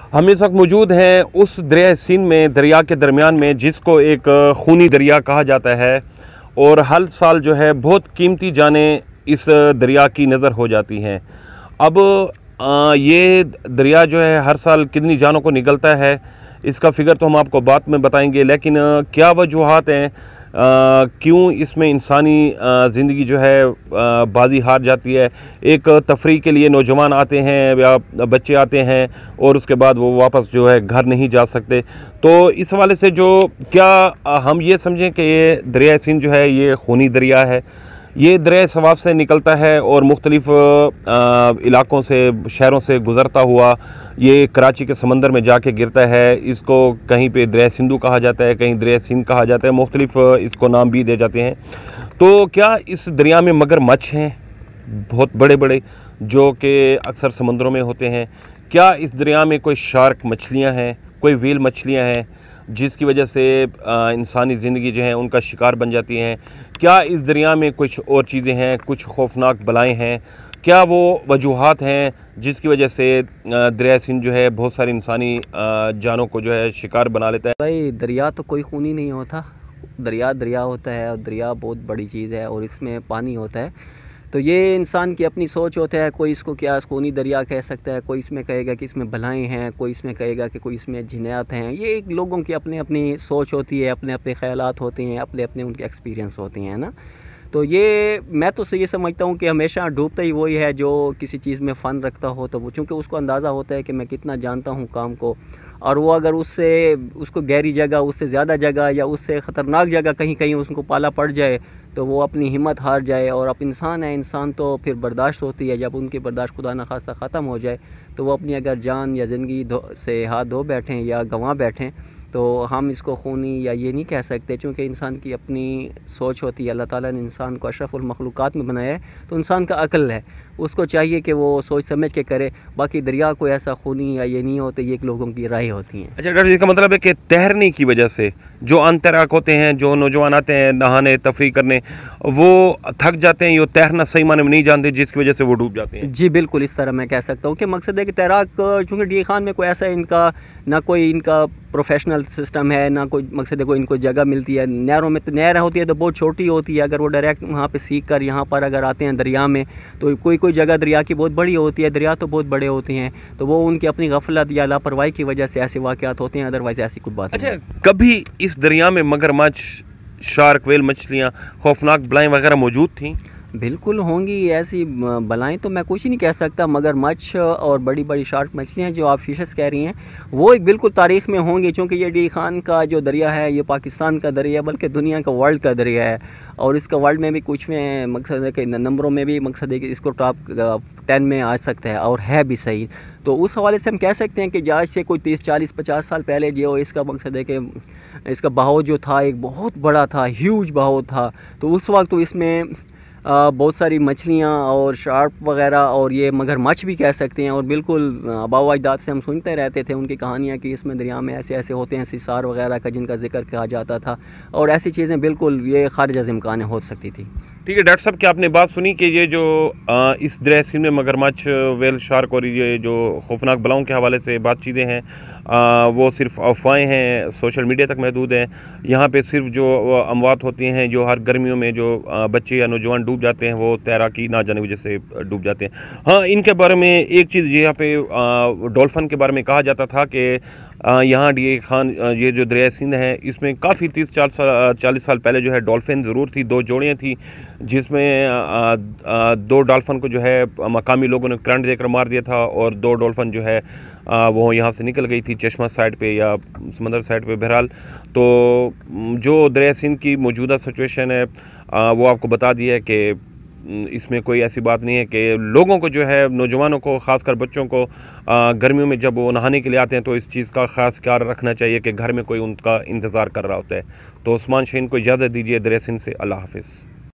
हम इस वक्त मौजूद हैं उस दरिया सिंध में, दरिया के दरमियान में, जिसको एक खूनी दरिया कहा जाता है और हर साल जो है बहुत कीमती जानें इस दरिया की नज़र हो जाती हैं। अब ये दरिया जो है हर साल कितनी जानों को निगलता है, इसका फिगर तो हम आपको बाद में बताएंगे, लेकिन क्या वजूहात हैं, क्यों इसमें इंसानी ज़िंदगी जो है बाजी हार जाती है। एक तफरीह के लिए नौजवान आते हैं या बच्चे आते हैं और उसके बाद वो वापस जो है घर नहीं जा सकते। तो इस हवाले से जो क्या हम ये समझें कि ये दरिया सिंध जो है ये खूनी दरिया है। ये दरिया सवाब से निकलता है और मुख्तलिफ इलाकों से, शहरों से गुज़रता हुआ ये कराची के समंदर में जाके गिरता है। इसको कहीं पे दरिया सिंधु कहा जाता है, कहीं दरिया सिंध कहा जाता है, मुख्तलिफ इसको नाम भी दे जाते हैं। तो क्या इस दरिया में मगरमच्छ हैं बहुत बड़े बड़े जो कि अक्सर समंदरों में होते हैं? क्या इस दरिया में कोई शार्क मछलियाँ हैं, कोई व्हेल मछलियाँ हैं जिसकी वजह से इंसानी ज़िंदगी जो है उनका शिकार बन जाती हैं? क्या इस दरिया में कुछ और चीज़ें हैं, कुछ खौफनाक बलाएँ हैं? क्या वो वजूहात हैं जिसकी वजह से दरिया सिंध जो है बहुत सारी इंसानी जानों को जो है शिकार बना लेता है? भाई दरिया तो कोई खूनी नहीं होता, दरिया दरिया होता है और दरिया बहुत बड़ी चीज़ है और इसमें पानी होता है। तो ये इंसान की अपनी सोच होता है, कोई इसको क्या खूनी दरिया कह सकता है, कोई इसमें कहेगा कि इसमें भलाएँ हैं, कोई इसमें कहेगा कि कोई इसमें जिनात हैं। ये एक लोगों की अपनी अपनी सोच होती है, अपने अपने ख्यालात होते हैं, अपने अपने उनके एक्सपीरियंस होते हैं ना। तो ये मैं तो ये समझता हूँ कि हमेशा डूबता ही वही है जो किसी चीज़ में फ़न रखता हो। तो वो चूँकि उसको अंदाज़ा होता है कि मैं कितना जानता हूँ काम को, और वो अगर उसको गहरी जगह, उससे ज़्यादा जगह या उससे ख़तरनाक जगह कहीं कहीं उसको पाला पड़ जाए तो वो अपनी हिम्मत हार जाए। और अब इंसान है, इंसान तो फिर बर्दाश्त होती है, जब उनकी बर्दाश्त खुदा न खास्ता ख़त्म हो जाए तो वो अपनी अगर जान या ज़िंदगी से हाथ धो बैठें या गंवा बैठें तो हम इसको खूनी या ये नहीं कह सकते, क्योंकि इंसान की अपनी सोच होती है। अल्लाह ताला ने इंसान को अशरफुल मखलूक़ात में बनाया है, तो इंसान का अक्ल है, उसको चाहिए कि वो सोच समझ के करे। बाकी दरिया को ऐसा खूनी या ये नहीं होते, ये एक लोगों की राय होती हैं। अच्छा डॉक्टर, इसका मतलब है कि तैरने की वजह से जो अनतैराक होते हैं, जो नौजवान आते हैं नहाने तफरीह करने, वो थक जाते हैं, ये तैरना सही माने में नहीं जानते, जिसकी वजह से वो डूब जाते हैं। जी बिल्कुल, इस तरह मैं कह सकता हूँ कि मकसद है कि तैराक, चूँकि डी खान में कोई ऐसा इनका ना कोई इनका प्रोफेशनल सिस्टम है, ना कोई मकसद है कोई इनको जगह मिलती है। नहरों में तो नहर होती है तो बहुत छोटी होती है, अगर वो डायरेक्ट वहाँ पे सीख कर यहाँ पर अगर आते हैं दरिया में तो कोई जगह दरिया की बहुत बड़ी होती है, दरिया तो बहुत बड़े होते हैं, तो वो उनकी अपनी गफलत या लापरवाही की वजह से ऐसे वाक़यात होते हैं, अदरवाइज़ ऐसी कोई बात नहीं। अच्छा, कभी इस दरिया में मगरमच्छ, शार्क, व्हेल मछलियाँ, खौफनाक बलाएँ वगैरह मौजूद थीं? बिल्कुल होंगी ऐसी बलाएँ, तो मैं कुछ ही नहीं कह सकता। मगरमच्छ और बड़ी बड़ी शार्क मछलियाँ जो आप फिशेस कह रही हैं वो एक बिल्कुल तारीख़ में होंगी, क्योंकि ये डी खान का जो दरिया है ये पाकिस्तान का दरिया बल्कि दुनिया का वर्ल्ड का दरिया है। और इसका वर्ल्ड में भी कुछ में मकसद है कि नंबरों में भी मकसद है कि इसको टॉप 10 में आ सकता है, और है भी सही। तो उस हवाले से हम कह सकते हैं कि आज से कोई 30, 40, 50 साल पहले जो इसका मकसद है कि इसका बहाव जो था एक बहुत बड़ा था, ह्यूज बहाव था। तो उस वक्त तो इसमें बहुत सारी मछलियाँ और शार्क वग़ैरह और ये मगरमच्छ भी कह सकते हैं। और बिल्कुल आबाओ अजदाद से हम सुनते रहते थे उनकी कहानियाँ कि इसमें दरिया में ऐसे ऐसे होते हैं, सिसार वग़ैरह का जिनका जिक्र किया जाता था, और ऐसी चीज़ें बिल्कुल ये खारिज इम्कान हो सकती थी। ठीक है डॉक्टर साहब, क्या आपने बात सुनी कि ये जो इस दरिया सिंध में मगरमच्छ, व्हेल, शार्क और ये जो खौफनाक बलाओं के हवाले से बातचीतें हैं वो सिर्फ अफवाहें हैं, सोशल मीडिया तक महदूद हैं? यहाँ पे सिर्फ जो अमवात होती हैं, जो हर गर्मियों में जो बच्चे या नौजवान डूब जाते हैं, वो तैराकी ना जाने की वजह से डूब जाते हैं। हाँ, इनके बारे में एक चीज़ यहाँ पे डॉल्फिन के बारे में कहा जाता था कि यहाँ डी खान, ये जो दरिया सिंध है इसमें काफ़ी 30-40 साल पहले जो है डॉल्फिन ज़रूर थी, 2 जोड़ियाँ थी, जिसमें 2 डॉल्फिन को जो है मकामी लोगों ने करंट देकर मार दिया था, और 2 डॉल्फिन जो है वो यहाँ से निकल गई थी चश्मा साइड पे या समंदर साइड पे। बहरहाल तो जो दरिया सिंध की मौजूदा सिचुएशन है वो आपको बता दी है कि इसमें कोई ऐसी बात नहीं है कि लोगों को जो है, नौजवानों को, ख़ासकर बच्चों को गर्मियों में जब वो नहाने के लिए आते हैं तो इस चीज़ का ख़ास ख्याल रखना चाहिए कि घर में कोई उनका इंतज़ार कर रहा होता है। तो उस्मान शहीन को इजाज़त दीजिए दरिया सिंध से। अल्लाह हाफ़िज़।